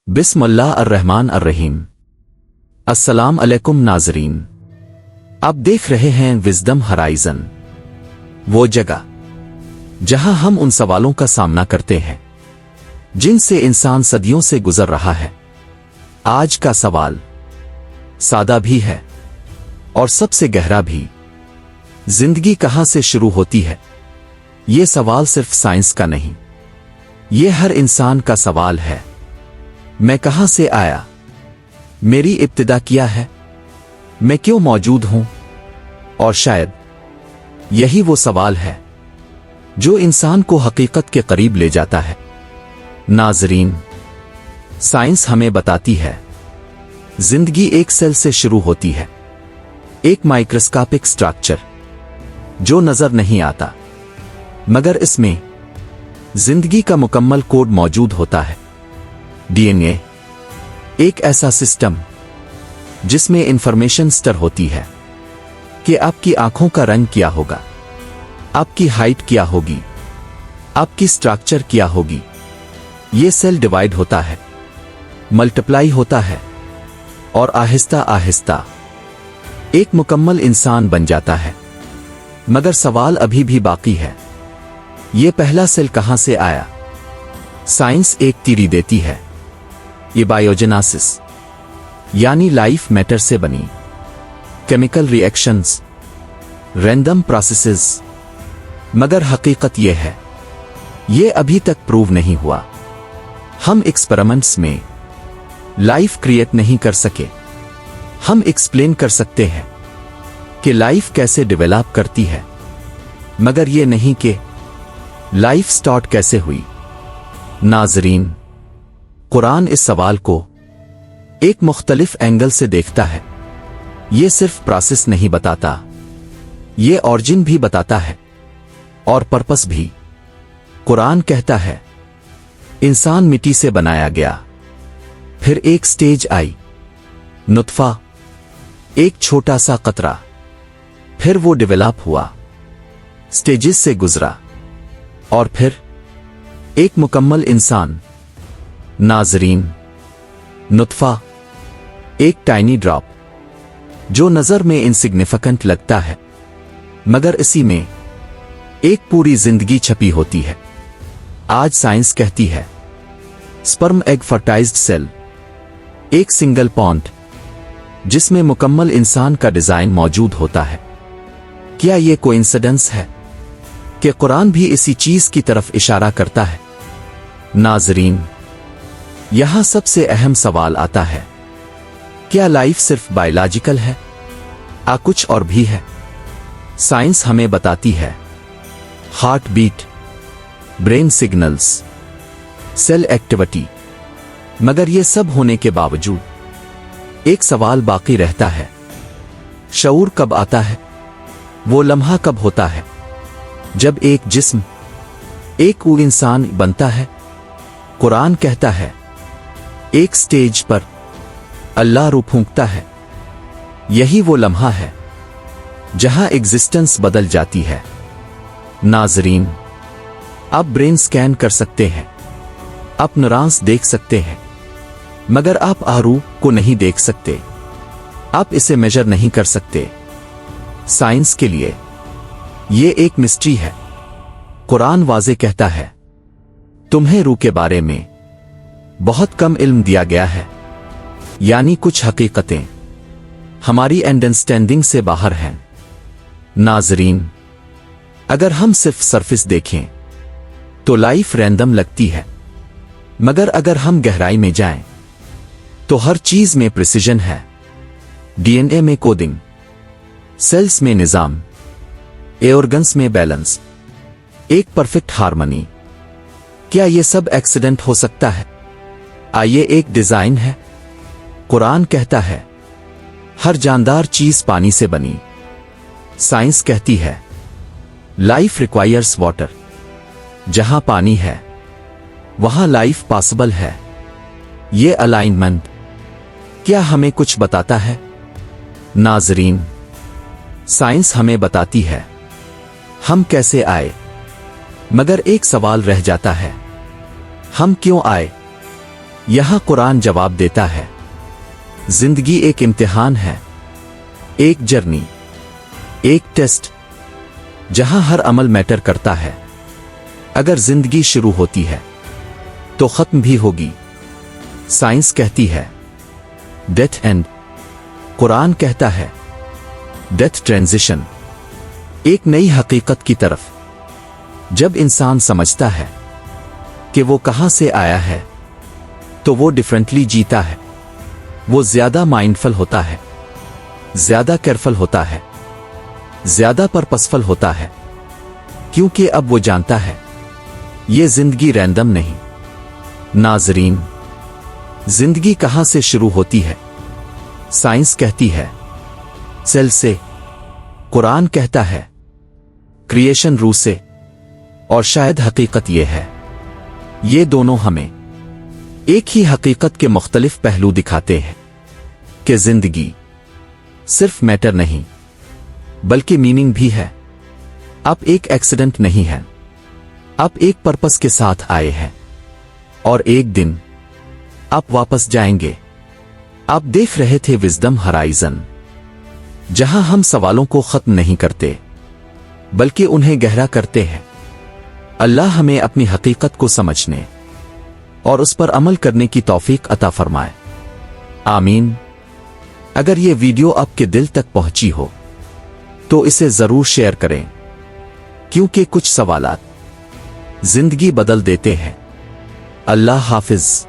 बिस्मिल्लाह अर्रहमान अर्रहीम। अस्सलाम अलैकुम नाज़रीन, आप देख रहे हैं विज़डम हराइज़न, वो जगह जहां हम उन सवालों का सामना करते हैं जिनसे इंसान सदियों से गुजर रहा है। आज का सवाल सादा भी है और सबसे गहरा भी। जिंदगी कहां से शुरू होती है? ये सवाल सिर्फ साइंस का नहीं, ये हर इंसान का सवाल है। मैं कहां से आया? मेरी इब्तिदा क्या है? मैं क्यों मौजूद हूं? और शायद यही वो सवाल है जो इंसान को हकीकत के करीब ले जाता है। नाज़रीन, साइंस हमें बताती है जिंदगी एक सेल से शुरू होती है, एक माइक्रोस्कोपिक स्ट्रक्चर जो नजर नहीं आता, मगर इसमें जिंदगी का मुकम्मल कोड मौजूद होता है। डीएनए, एक ऐसा सिस्टम जिसमें इंफॉर्मेशन स्टर होती है कि आपकी आंखों का रंग क्या होगा, आपकी हाइट क्या होगी, आपकी स्ट्रक्चर क्या होगी। ये सेल डिवाइड होता है, मल्टीप्लाई होता है और आहिस्ता आहिस्ता एक मुकम्मल इंसान बन जाता है। मगर सवाल अभी भी बाकी है, ये पहला सेल कहां से आया? साइंस एक थियरी देती है, ये बायोजेनेसिस यानी लाइफ मैटर से बनी, केमिकल रिएक्शंस, रैंडम प्रोसेसेस। मगर हकीकत यह है, ये अभी तक प्रूव नहीं हुआ। हम एक्सपेरिमेंट्स में लाइफ क्रिएट नहीं कर सके। हम एक्सप्लेन कर सकते हैं कि लाइफ कैसे डेवलप करती है, मगर ये नहीं कि लाइफ स्टार्ट कैसे हुई। नाज़रीन, कुरान इस सवाल को एक मुख्तलिफ एंगल से देखता है। ये सिर्फ प्रोसेस नहीं बताता, ये ऑरिजिन भी बताता है और पर्पस भी। कुरान कहता है इंसान मिट्टी से बनाया गया, फिर एक स्टेज आई, नुत्फा, एक छोटा सा कतरा, फिर वो डेवलप हुआ, स्टेजेस से गुजरा और फिर एक मुकम्मल इंसान। नाज़रीन, नुत्फा एक टाइनी ड्रॉप जो नजर में इनसिग्निफिकेंट लगता है, मगर इसी में एक पूरी जिंदगी छपी होती है। आज साइंस कहती है स्पर्म एग फर्टाइज्ड सेल, एक सिंगल पॉइंट जिसमें मुकम्मल इंसान का डिजाइन मौजूद होता है। क्या यह कोइंसिडेंस है कि कुरान भी इसी चीज की तरफ इशारा करता है? नाज़रीन, यहां सबसे अहम सवाल आता है, क्या लाइफ सिर्फ बायोलॉजिकल है? कुछ और भी है? साइंस हमें बताती है heart beat, brain signals, cell activity. मगर ये सब होने के बावजूद एक सवाल बाकी रहता है, शऊर कब आता है? वो लम्हा कब होता है जब एक जिस्म, एक इंसान बनता है? कुरान कहता है एक स्टेज पर अल्लाह रूह फूंकता है। यही वो लम्हा है जहां एग्जिस्टेंस बदल जाती है। नाज़रीन, आप ब्रेन स्कैन कर सकते हैं, आप न्यूरॉन्स देख सकते हैं, मगर आप रूह को नहीं देख सकते, आप इसे मेजर नहीं कर सकते। साइंस के लिए ये एक मिस्ट्री है। कुरान वाज़े कहता है तुम्हें रूह के बारे में बहुत कम इल्म दिया गया है, यानी कुछ हकीकतें हमारी अंडरस्टैंडिंग से बाहर हैं। नाज़रीन, अगर हम सिर्फ सरफेस देखें तो लाइफ रैंडम लगती है, मगर अगर हम गहराई में जाएं तो हर चीज में प्रिसिजन है। डीएनए में कोडिंग, सेल्स में निजाम, ऑर्गन्स में बैलेंस, एक परफेक्ट हार्मनी। क्या ये सब एक्सीडेंट हो सकता है? ये एक डिजाइन है। कुरान कहता है हर जानदार चीज पानी से बनी। साइंस कहती है लाइफ रिक्वायर्स वाटर, जहां पानी है वहां लाइफ पॉसिबल है। ये अलाइनमेंट क्या हमें कुछ बताता है? नाज़रीन, साइंस हमें बताती है हम कैसे आए, मगर एक सवाल रह जाता है, हम क्यों आए? یہاں قرآن جواب دیتا ہے، زندگی ایک امتحان ہے، ایک جرنی، ایک ٹیسٹ، جہاں ہر عمل میٹر کرتا ہے۔ اگر زندگی شروع ہوتی ہے تو ختم بھی ہوگی۔ سائنس کہتی ہے ڈیتھ اینڈ، قرآن کہتا ہے ڈیتھ ٹرانزیشن، ایک نئی حقیقت کی طرف۔ جب انسان سمجھتا ہے کہ وہ کہاں سے آیا ہے تو وہ ڈیفرنٹلی جیتا ہے۔ وہ زیادہ مائنڈفل ہوتا ہے، زیادہ کیئرفل ہوتا ہے، زیادہ پرپسفل ہوتا ہے، کیونکہ اب وہ جانتا ہے یہ زندگی رینڈم نہیں۔ ناظرین، زندگی کہاں سے شروع ہوتی ہے؟ سائنس کہتی ہے سیل سے، قرآن کہتا ہے کریشن روح سے، اور شاید حقیقت یہ ہے، یہ دونوں ہمیں ایک ہی حقیقت کے مختلف پہلو دکھاتے ہیں کہ زندگی صرف میٹر نہیں بلکہ میننگ بھی ہے۔ آپ ایک ایکسیڈنٹ نہیں ہے، آپ ایک پرپس کے ساتھ آئے ہیں، اور ایک دن آپ واپس جائیں گے۔ آپ دیکھ رہے تھے وزڈم ہرائزن، جہاں ہم سوالوں کو ختم نہیں کرتے بلکہ انہیں گہرا کرتے ہیں۔ اللہ ہمیں اپنی حقیقت کو سمجھنے اور اس پر عمل کرنے کی توفیق عطا فرمائے، آمین۔ اگر یہ ویڈیو آپ کے دل تک پہنچی ہو تو اسے ضرور شیئر کریں، کیونکہ کچھ سوالات زندگی بدل دیتے ہیں۔ اللہ حافظ۔